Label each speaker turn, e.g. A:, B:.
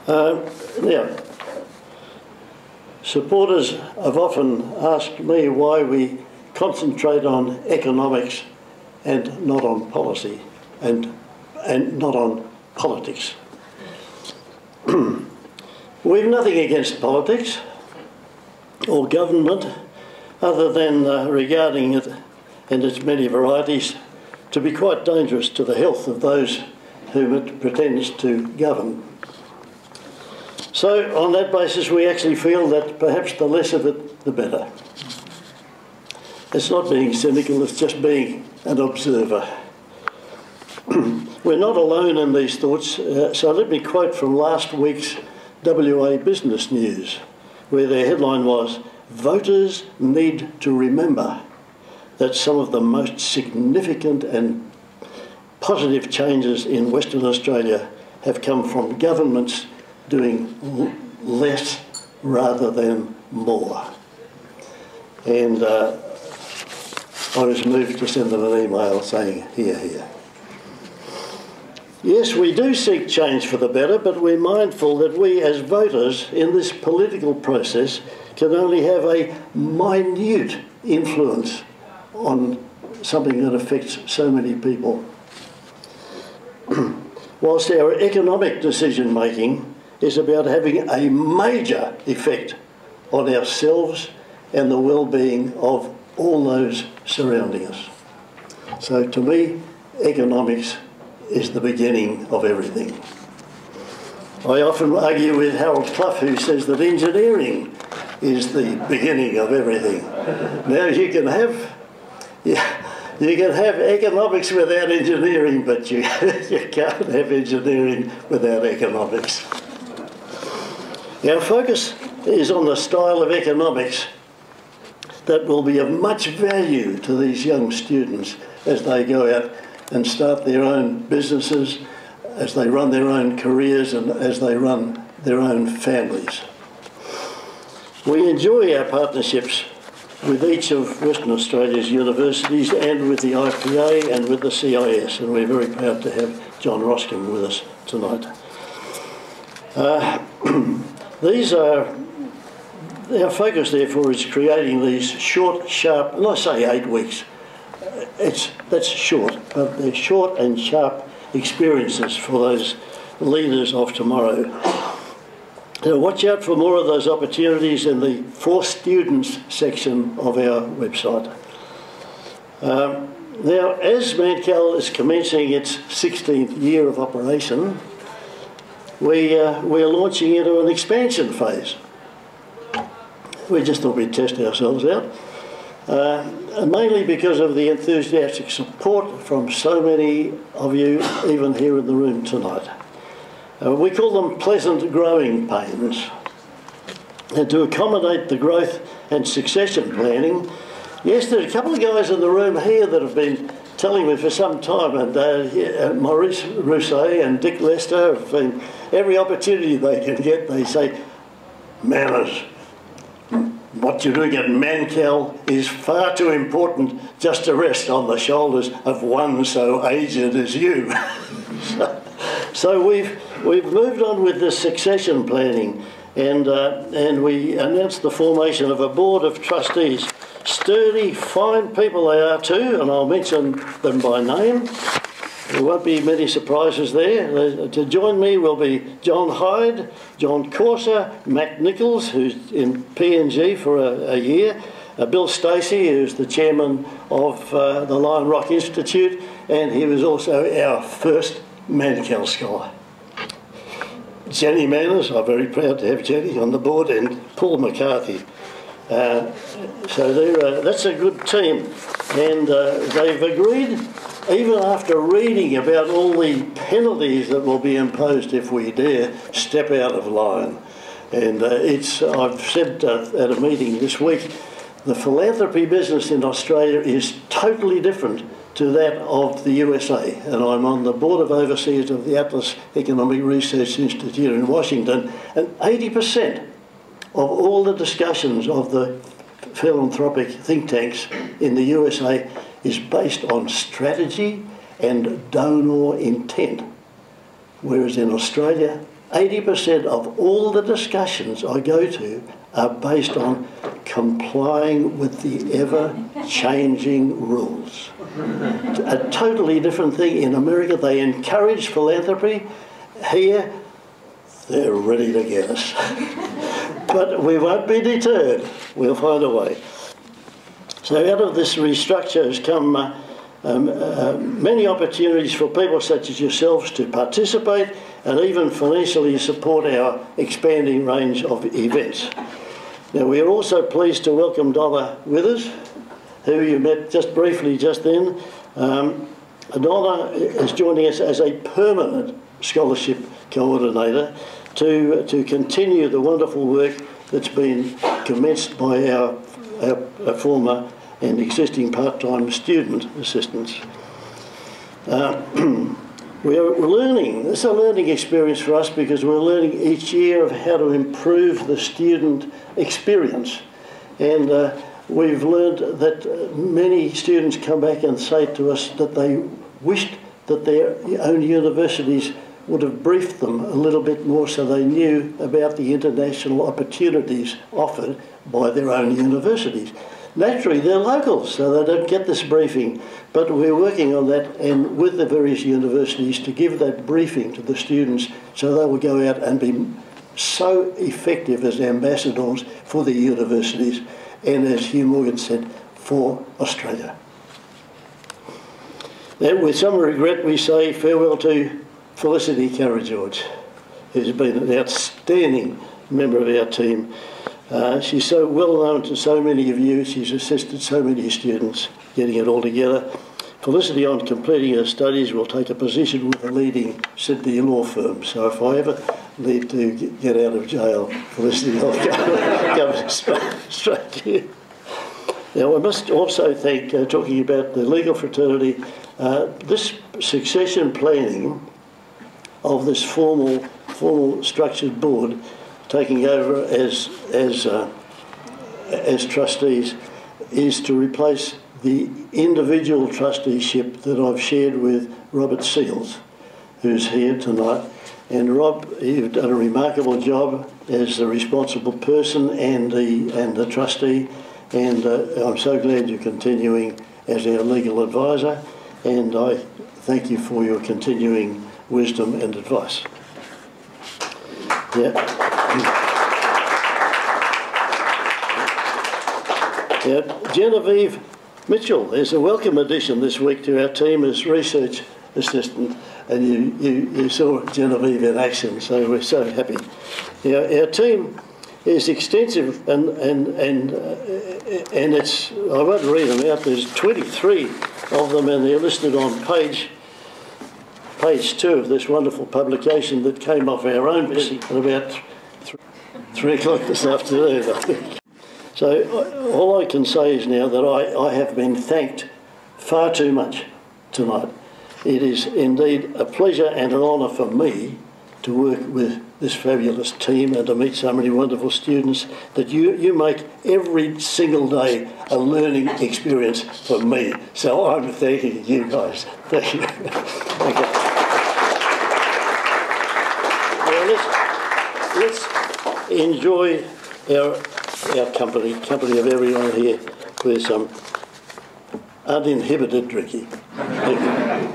A: Now, supporters have often asked me why we concentrate on economics and not on policy and not on politics. We've nothing against politics or government other than regarding it and its many varieties to be quite dangerous to the health of those whom it pretends to govern. So on that basis we actually feel that perhaps the less of it the better. It's not being cynical, it's just being an observer. We're not alone in these thoughts, so let me quote from last week's WA Business News, where their headline was, "Voters need to remember that some of the most significant and positive changes in Western Australia have come from governments doing less rather than more." And I was moved to send them an email saying, "Hear, hear." Yes, we do seek change for the better, but we're mindful that we as voters in this political process can only have a minute influence on something that affects so many people. Whilst our economic decision making is about having a major effect on ourselves and the well-being of all those surrounding us. So to me, economics is the beginning of everything. I often argue with Harold Clough, who says that engineering is the beginning of everything. Now you can have economics without engineering, but you can't have engineering without economics. Our focus is on the style of economics that will be of much value to these young students as they go out and start their own businesses, as they run their own careers and as they run their own families. We enjoy our partnerships with each of Western Australia's universities and with the IPA and with the CIS, and we're very proud to have John Roskin with us tonight. Our focus, therefore, is creating these short, sharp, and I say 8 weeks, that's short, but they're short and sharp experiences for those leaders of tomorrow. Now, watch out for more of those opportunities in the For Students section of our website. Now, as Mannkal is commencing its 16th year of operation, we're launching into an expansion phase. We just thought we'd test ourselves out, mainly because of the enthusiastic support from so many of you, even here in the room tonight. We call them pleasant growing pains. And to accommodate the growth and succession planning, yes, there are a couple of guys in the room here that have been telling me for some time, and Maurice Rousset and Dick Lester have been, every opportunity they can get, they say, "Manners, what you're doing at Mannkal is far too important just to rest on the shoulders of one so aged as you." So we've moved on with the succession planning, and we announced the formation of a board of trustees. Sturdy, fine people they are too, and I'll mention them by name. There won't be many surprises there. To join me will be John Hyde, John Corser, Matt Nichols, who's in PNG for a year, Bill Stacey, who's the chairman of the Lion Rock Institute, and he was also our first Mannkal scholar. Jenny Manners, I'm very proud to have Jenny on the board, and Paul McCarthy. So that's a good team, and they've agreed, even after reading about all the penalties that will be imposed if we dare step out of line. And I've said at a meeting this week, the philanthropy business in Australia is totally different to that of the USA, and I'm on the board of overseers of the Atlas Economic Research Institute in Washington, and 80% of all the discussions of the philanthropic think tanks in the USA is based on strategy and donor intent. whereas in Australia, 80% of all the discussions I go to are based on complying with the ever-changing rules. A totally different thing. In America, they encourage philanthropy. Here, they're ready to get us. But we won't be deterred. We'll find a way. So out of this restructure has come many opportunities for people such as yourselves to participate and even financially support our expanding range of events. Now, we are also pleased to welcome Donna Withers, who you met just briefly just then. Donna is joining us as a permanent scholarship coordinator to continue the wonderful work that's been commenced by our former and existing part-time student assistants. We're learning. It's a learning experience for us because we're learning each year of how to improve the student experience. And we've learned that many students come back and say to us that they wished that their own universities would have briefed them a little bit more so they knew about the international opportunities offered by their own universities. Naturally, they're locals, so they don't get this briefing, but we're working on that and with the various universities to give that briefing to the students so they will go out and be so effective as ambassadors for the universities and, as Hugh Morgan said, for Australia. Now, with some regret, we say farewell to Felicity Carrageorge, who's been an outstanding member of our team. She's so well known to so many of you. She's assisted so many students getting it all together. Felicity, on completing her studies, will take a position with a leading Sydney law firm. So if I ever need to get out of jail, Felicity, I'll come straight to you. Now, I must also thank, talking about the legal fraternity, this succession planning of this formal structured board taking over as trustees is to replace the individual trusteeship that I've shared with Robert Seals, who's here tonight. And Rob, you've done a remarkable job as the responsible person and the trustee, and I'm so glad you're continuing as our legal advisor, and I thank you for your continuing wisdom and advice. Yeah. Genevieve Mitchell is a welcome addition this week to our team as research assistant, and you saw Genevieve in action, so we're so happy. Our team is extensive, and it's, I won't read them out, there's 23 of them, and they're listed on page 2 of this wonderful publication that came off our own at about 3 o'clock this afternoon, I think. So all I can say is now that I have been thanked far too much tonight. It is indeed a pleasure and an honour for me to work with this fabulous team and to meet so many wonderful students that you make every single day a learning experience for me. So I'm thanking you guys. Thank you. Thank you. Now let's enjoy our company of everyone here with some uninhibited drinking. Thank you.